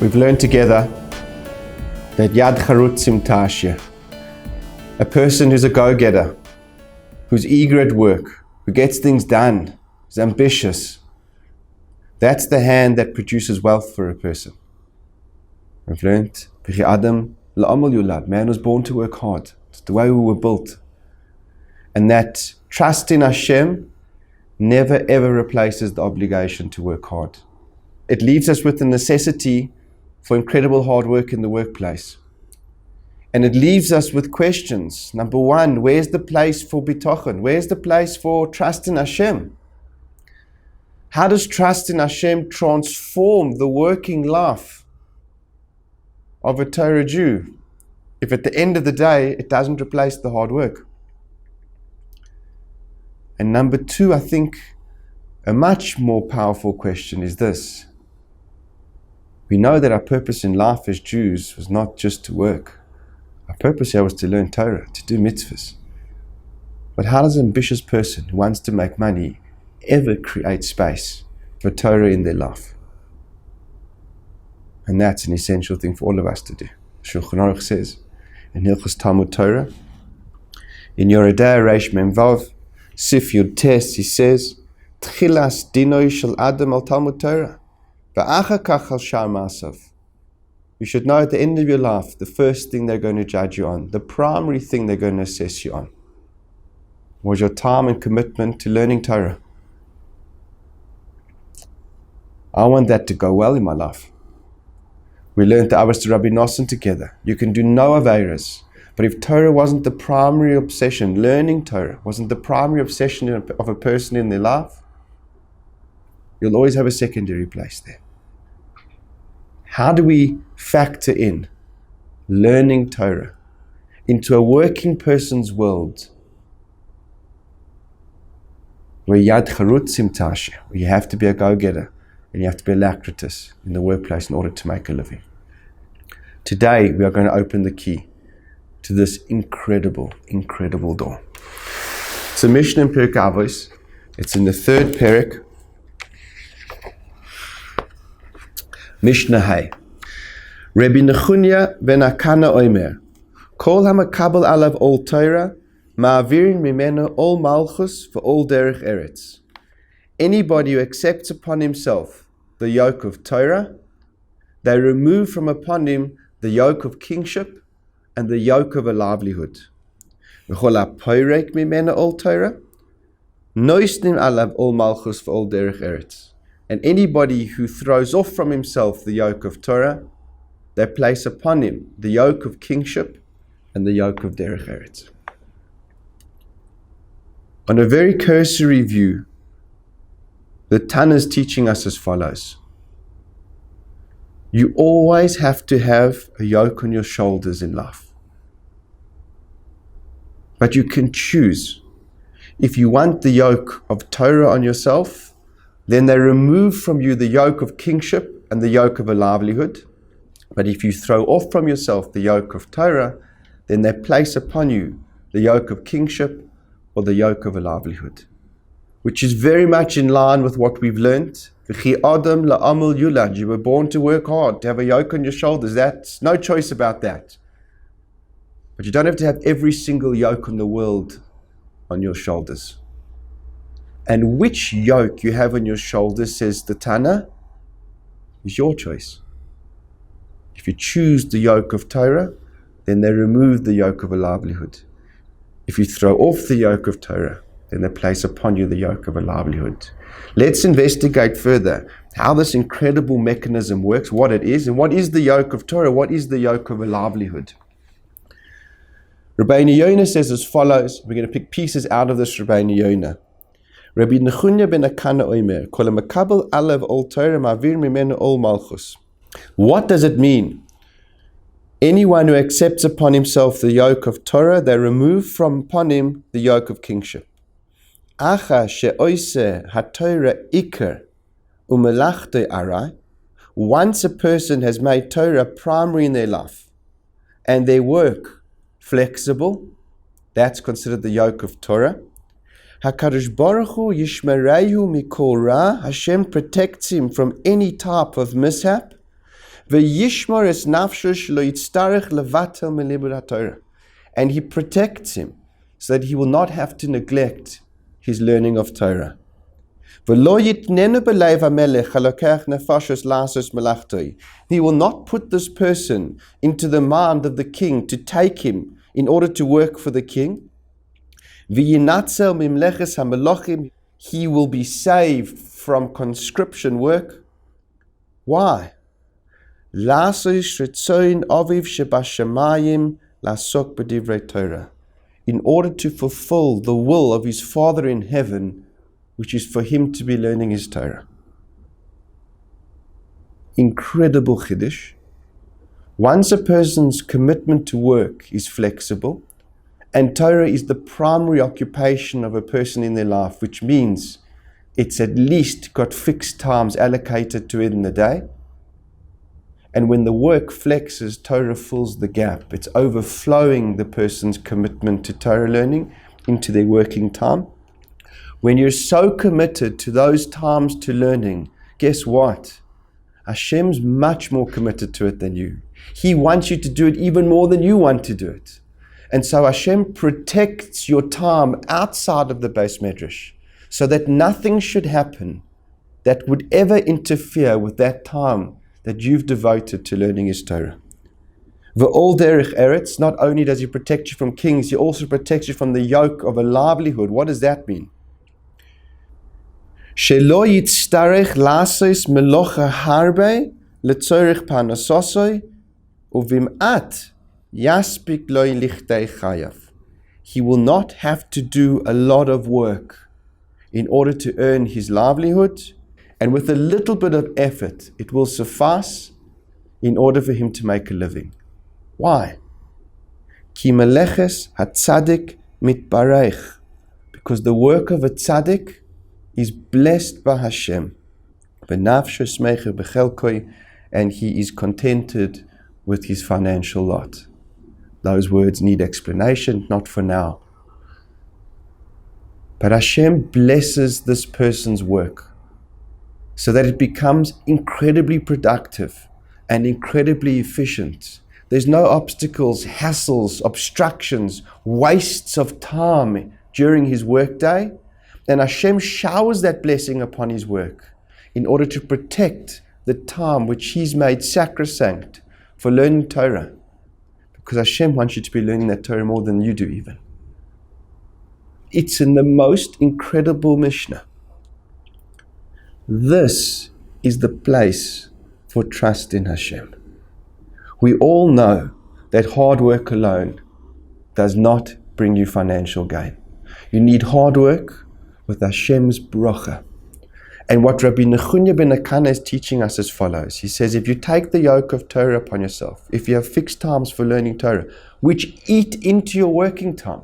We've learned together that Yad Charutzim Tashya, a person who's a go-getter, who's eager at work, who gets things done, is ambitious, that's the hand that produces wealth for a person. We've learned, Adam la'amal yulad, man was born to work hard. It's the way we were built. And that trust in Hashem never ever replaces the obligation to work hard. It leaves us with the necessity for incredible hard work in the workplace. And it leaves us with questions. Number one, where's the place for Bitachon? Where's the place for trust in Hashem? How does trust in Hashem transform the working life of a Torah Jew if at the end of the day it doesn't replace the hard work? And number two, I think a much more powerful question is this. We know that our purpose in life as Jews was not just to work. Our purpose here was to learn Torah, to do mitzvahs. But how does an ambitious person who wants to make money ever create space for Torah in their life? And that's an essential thing for all of us to do. Shulchan Aruch says in Hilchos Talmud Torah, in Yoredei Reish Mem Vav, Sif Yud Tes, he says, Tchilas dinoi shel Adam al Talmud Torah, va'achar kach al shar ma'asav. You should know at the end of your life, the first thing they're going to judge you on, the primary thing they're going to assess you on, was your time and commitment to learning Torah. I want that to go well in my life. We learned the Avos to Rabbi Nosson together. You can do no Aveiros, but if Torah wasn't the primary obsession, learning Torah wasn't the primary obsession of a person in their life, you'll always have a secondary place there. How do we factor in learning Torah into a working person's world where Yad Charutzim Tashya, where you have to be a go-getter and you have to be a alacritus in the workplace in order to make a living? Today we are going to open the key to this incredible door. It's a Mishnah in Perek Avos. It's in the third Perek, Mishnah Hay. Rabbi Nechunya ben Akana Omer, Kol hamakabel alav ol Torah, ma'avirin mimeno ol malchus for ol derech eretz. Anybody who accepts upon himself the yoke of Torah, they remove from upon him the yoke of kingship and the yoke of a livelihood. V'chol ha'poirek mimeno ol Torah, noisnim alav ol malchus for ol derech eretz. And anybody who throws off from himself the yoke of Torah, they place upon him the yoke of kingship and the yoke of derech eretz. On a very cursory view, the Tana is teaching us as follows. You always have to have a yoke on your shoulders in life. But you can choose. If you want the yoke of Torah on yourself, then they remove from you the yoke of kingship and the yoke of a livelihood. But if you throw off from yourself the yoke of Torah, then they place upon you the yoke of kingship or the yoke of a livelihood, which is very much in line with what we've learned. Adam la'amal yulad, you were born to work hard, to have a yoke on your shoulders. That's no choice about that. But you don't have to have every single yoke in the world on your shoulders. And which yoke you have on your shoulders, says the Tana, is your choice. If you choose the yoke of Torah, then they remove the yoke of a livelihood. If you throw off the yoke of Torah, then they place upon you the yoke of a livelihood. Let's investigate further how this incredible mechanism works, what it is, and what is the yoke of Torah, what is the yoke of a livelihood. Rabbeinu Yonah says as follows. We're going to pick pieces out of this Rabbeinu Yonah. Rabbi Nechunya ben Akana Omer, Kol hamakabel alav ol Torah ma'avir mimeno ol malchus. What does it mean? Anyone who accepts upon himself the yoke of Torah, they remove from upon him the yoke of kingship. Acha she'oiseh haTorah ikar u'melachte arai. Once a person has made Torah primary in their life and their work flexible, that's considered the yoke of Torah. HaKadosh Baruch Hu Yishmerehu Mikol Ra, Hashem protects him from any type of mishap. V'yishmor es nafsho shelo yitztarech levatel melibud haTorah. And he protects him so that he will not have to neglect his learning of Torah. He will not put this person into the mind of the king to take him in order to work for the king. He will be saved from conscription work. Why? In order to fulfill the will of his Father in heaven, which is for him to be learning his Torah. Incredible chiddush. Once a person's commitment to work is flexible, and Torah is the primary occupation of a person in their life, which means it's at least got fixed times allocated to it in the day. And when the work flexes, Torah fills the gap. It's overflowing the person's commitment to Torah learning into their working time. When you're so committed to those times to learning, guess what? Hashem's much more committed to it than you. He wants you to do it even more than you want to do it. And so Hashem protects your time outside of the base medrash so that nothing should happen that would ever interfere with that time that you've devoted to learning his Torah. V'ol derech eretz, not only does he protect you from kings, he also protects you from the yoke of a livelihood. What does that mean? Shelo yitztarech lasos melocha harbe letzorech parnasosoi uvim'at yaspik lo lichtei chayav. He will not have to do a lot of work in order to earn his livelihood, and with a little bit of effort, it will suffice in order for him to make a living. Why? Ki meleches hatzadik mitbarech, because the work of a tzaddik is blessed by Hashem, and he is contented with his financial lot. Those words need explanation, not for now. But Hashem blesses this person's work so that it becomes incredibly productive and incredibly efficient. There's no obstacles, hassles, obstructions, wastes of time during his workday. And Hashem showers that blessing upon his work in order to protect the time which he's made sacrosanct for learning Torah. Because Hashem wants you to be learning that Torah more than you do even. It's in the most incredible Mishnah. This is the place for trust in Hashem. We all know that hard work alone does not bring you financial gain. You need hard work with Hashem's bracha. And what Rabbi Nechunya ben Akana is teaching us as follows. He says, if you take the yoke of Torah upon yourself, if you have fixed times for learning Torah, which eat into your working time,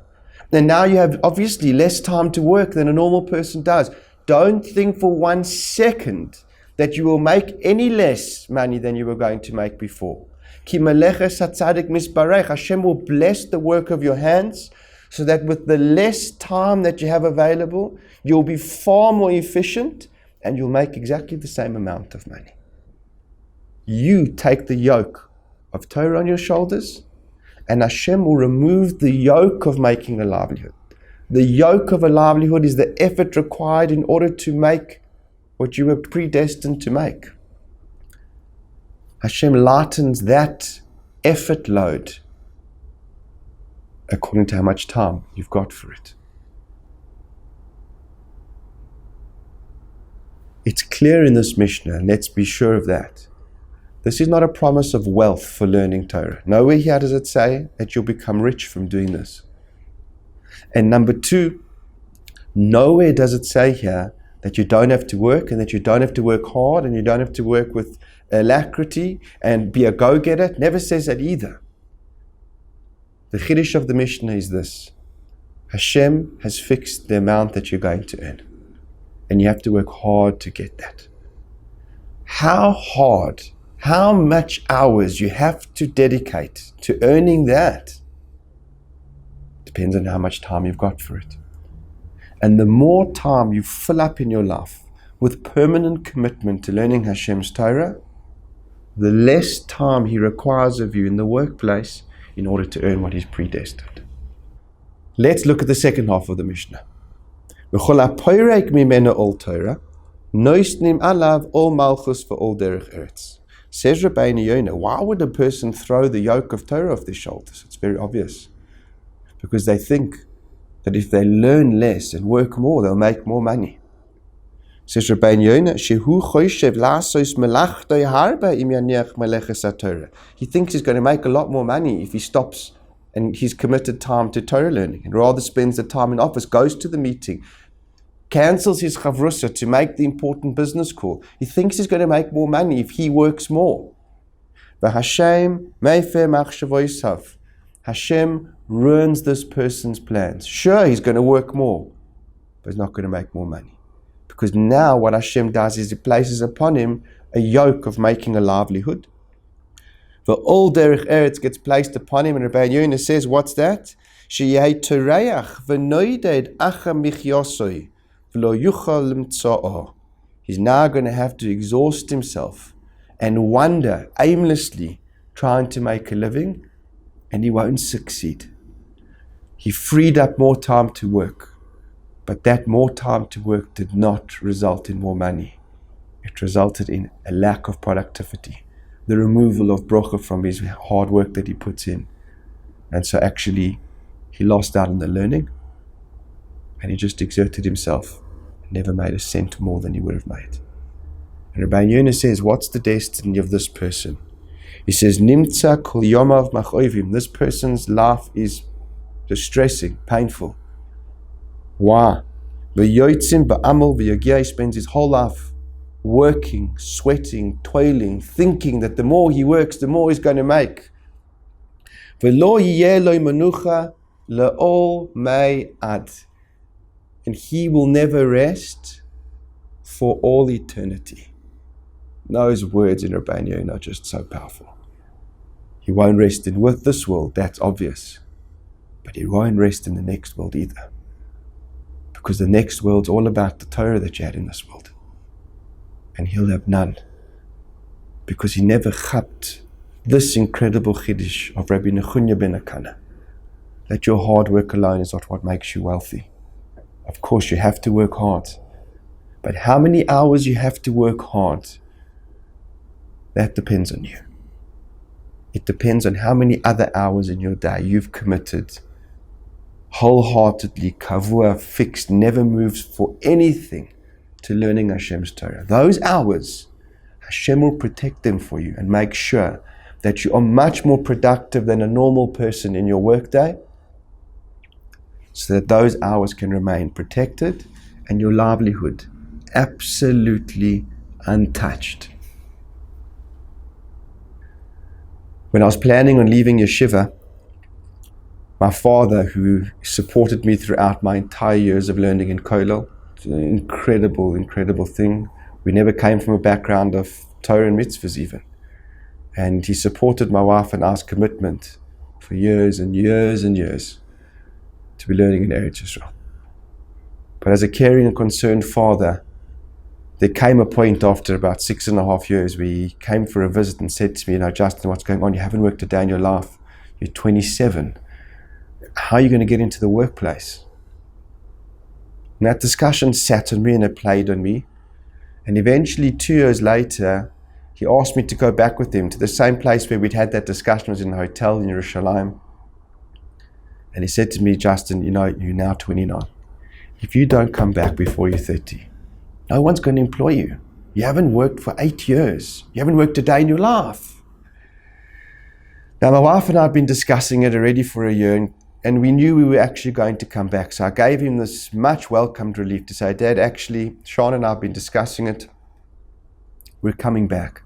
then now you have obviously less time to work than a normal person does. Don't think for 1 second that you will make any less money than you were going to make before. Ki meleches hatzadik misbarech. Hashem will bless the work of your hands, so that with the less time that you have available, you'll be far more efficient and you'll make exactly the same amount of money. You take the yoke of Torah on your shoulders, and Hashem will remove the yoke of making a livelihood. The yoke of a livelihood is the effort required in order to make what you were predestined to make. Hashem lightens that effort load according to how much time you've got for it. It's clear in this Mishnah, and let's be sure of that. This is not a promise of wealth for learning Torah. Nowhere here does it say that you'll become rich from doing this. And number two, nowhere does it say here that you don't have to work, and that you don't have to work hard, and you don't have to work with alacrity and be a go-getter. It never says that either. The chiddush of the Mishnah is this: Hashem has fixed the amount that you're going to earn, and you have to work hard to get that. How hard, how much hours you have to dedicate to earning that depends on how much time you've got for it. And the more time you fill up in your life with permanent commitment to learning Hashem's Torah, the less time he requires of you in the workplace in order to earn what he's predestined. Let's look at the second half of the Mishnah. V'chol ha'poirek mimena ol Torah, noisnim alav ol malchus v'ol derech eretz. Says Rabbeinu Yonah, why would a person throw the yoke of Torah off their shoulders? It's very obvious. Because they think that if they learn less and work more, they'll make more money. Says Rabbeinu Yonah, shehu choishev lasos melachtoi harba im yaniach meleches haTorah. He thinks he's going to make a lot more money if he stops and he's committed time to Torah learning and rather spends the time in office, goes to the meeting, cancels his chavrusa to make the important business call. He thinks he's going to make more money if he works more. V'Hashem meifer machshavoisav. Hashem ruins this person's plans. Sure, he's going to work more, but he's not going to make more money. Because now what Hashem does is He places upon him a yoke of making a livelihood. The all derech eretz gets placed upon him, and Rabbeinu Yonah says, what's that? Sheyeh toreach v'noided acha michyosoi v'lo yuchal limtzo'o. He's now going to have to exhaust himself and wander aimlessly trying to make a living, and he won't succeed. He freed up more time to work, but that more time to work did not result in more money. It resulted in a lack of productivity, the removal of brocha from his hard work that he puts in. And so actually, he lost out on the learning, and he just exerted himself and never made a cent more than he would have made. And Rabbeinu Yonah says, what's the destiny of this person? He says, Nimtza kol yomav machoivim. This person's life is distressing, painful. Why? V'yotzim ba'amal v'yogia. He spends his whole life working, sweating, toiling, thinking that the more he works, the more he's going to make. V'lo yiyeh lo manucha le'ol may ad. And he will never rest for all eternity. Those words in Rabbeinu Yonah are just so powerful. He won't rest in with this world, that's obvious. But he won't rest in the next world either. Because the next world's all about the Torah that you had in this world. And he'll have none. Because he never chapped this incredible chiddush of Rabbi Nechunya ben Akana. That your hard work alone is not what makes you wealthy. Of course you have to work hard. But how many hours you have to work hard, that depends on you. It depends on how many other hours in your day you've committed wholeheartedly, kavua, fixed, never moves for anything to learning Hashem's Torah. Those hours, Hashem will protect them for you and make sure that you are much more productive than a normal person in your workday, so that those hours can remain protected and your livelihood absolutely untouched. When I was planning on leaving yeshiva, my father, who supported me throughout my entire years of learning in Kollel, it's an incredible, incredible thing. We never came from a background of Torah and mitzvahs even. And he supported my wife and I's commitment for years and years and years to be learning in Eretz Yisrael. But as a caring and concerned father, there came a point after about 6.5 years where he came for a visit and said to me, Justin, what's going on? You haven't worked a day in your life. You're 27. How are you going to get into the workplace? And that discussion sat on me and it played on me. And eventually, 2 years later, he asked me to go back with him to the same place where we'd had that discussion. It was in a hotel in Yerushalayim. And he said to me, Justin, you're now 29. If you don't come back before you're 30, no one's going to employ you. You haven't worked for 8 years. You haven't worked a day in your life. Now, my wife and I had been discussing it already for a year, and we knew we were actually going to come back. So I gave him this much welcomed relief to say, Dad, actually, Sean and I have been discussing it. We're coming back.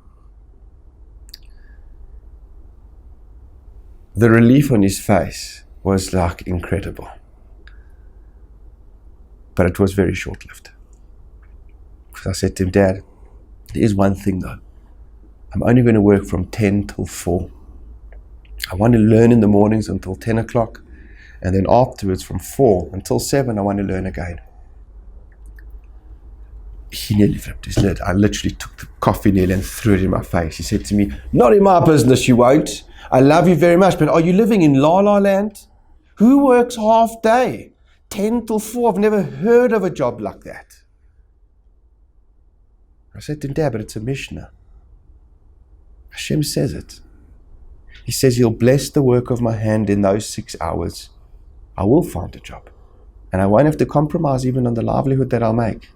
The relief on his face was like incredible. But it was very short-lived. Because I said to him, Dad, there is one thing though. I'm only going to work from 10 till 4. I want to learn in the mornings until 10 o'clock. And then afterwards from 4 until 7, I want to learn again. He nearly flipped his lid. I literally took the coffee nail and threw it in my face. He said to me, "Not in my business, you won't. I love you very much, but are you living in La La Land? Who works half day? 10 till 4. I've never heard of a job like that." I said to him, "Dad, but it's a Mishnah. Hashem says it. He says he'll bless the work of my hand in those 6 hours. I will find a job. And I won't have to compromise even on the livelihood that I'll make.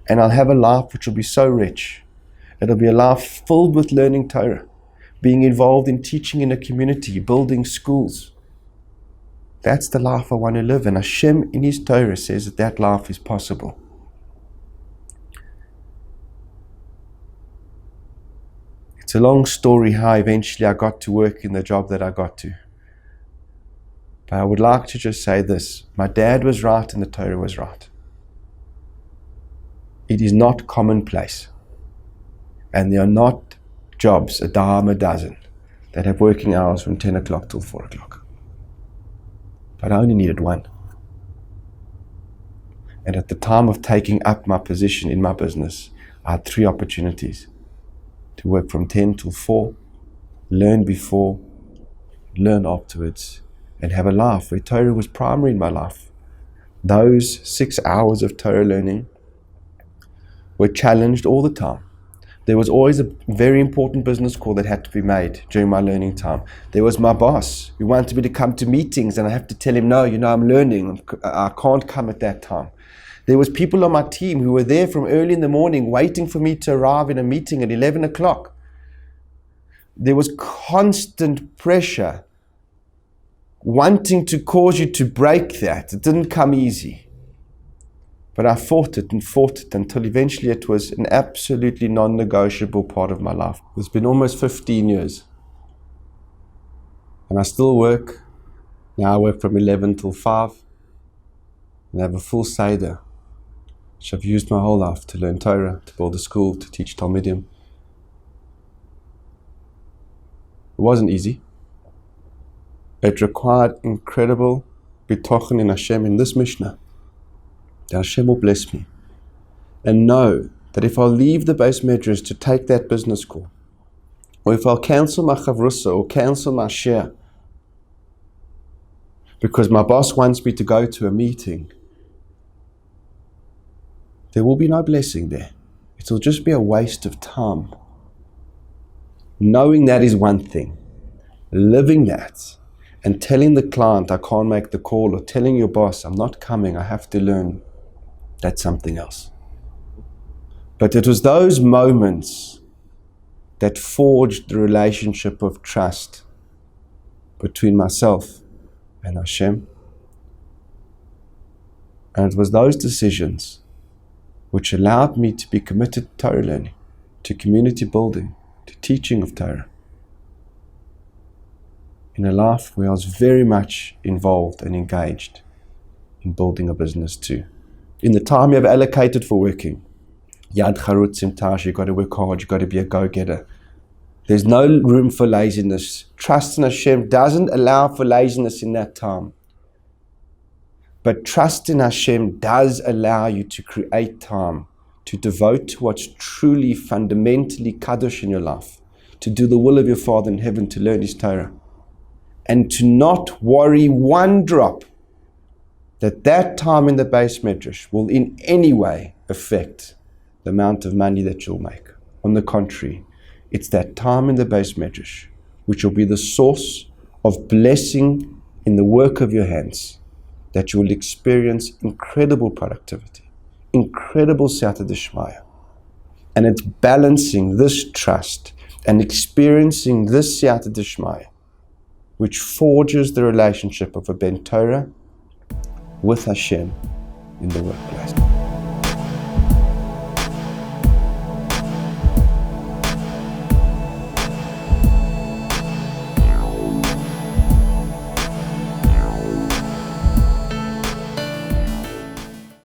And I'll have a life which will be so rich. It'll be a life filled with learning Torah, being involved in teaching in a community, building schools. That's the life I want to live. And Hashem in His Torah says that that life is possible." It's a long story how eventually I got to work in the job that I got to. But I would like to just say this. My dad was right and the Torah was right. It is not commonplace. And there are not jobs, a dime a dozen, that have working hours from 10 o'clock till 4 o'clock. But I only needed one. And at the time of taking up my position in my business, I had 3 opportunities. To work from 10 till 4, learn before, learn afterwards, and have a life where Torah was primary in my life. Those 6 hours of Torah learning were challenged all the time. There was always a very important business call that had to be made during my learning time. There was my boss who wanted me to come to meetings, and I have to tell him, "No, I'm learning. I can't come at that time." There was people on my team who were there from early in the morning waiting for me to arrive in a meeting at 11 o'clock. There was constant pressure wanting to cause you to break that. It didn't come easy. But I fought it until eventually it was an absolutely non-negotiable part of my life. It's been almost 15 years. And I still work. Now I work from 11 till 5. And I have a full Seder, which I've used my whole life to learn Torah, to build a school, to teach Talmudim. It wasn't easy. It required incredible Bitachon in Hashem in this Mishnah, that Hashem will bless me. And know that if I'll leave the base medrash to take that business call, or if I'll cancel my chavrusa or cancel my share, because my boss wants me to go to a meeting, there will be no blessing there. It'll just be a waste of time. Knowing that is one thing. Living that and telling the client I can't make the call, or telling your boss I'm not coming, I have to learn, that's something else. But it was those moments that forged the relationship of trust between myself and Hashem. And it was those decisions which allowed me to be committed to Torah learning, to community building, to teaching of Torah, in a life where I was very much involved and engaged in building a business too. In the time you have allocated for working, Yad Charutzim Tash, you've got to work hard, you've got to be a go-getter. There's no room for laziness. Trust in Hashem doesn't allow for laziness in that time. But trust in Hashem does allow you to create time to devote to what's truly fundamentally kadosh in your life, to do the will of your Father in heaven, to learn His Torah, and to not worry one drop that that time in the base medrash will in any way affect the amount of money that you'll make. On the contrary, it's that time in the base medrash which will be the source of blessing in the work of your hands, that you will experience incredible productivity, incredible siyata d'shmaya. And it's balancing this trust and experiencing this siyata d'shmaya which forges the relationship of a ben Torah with Hashem in the workplace.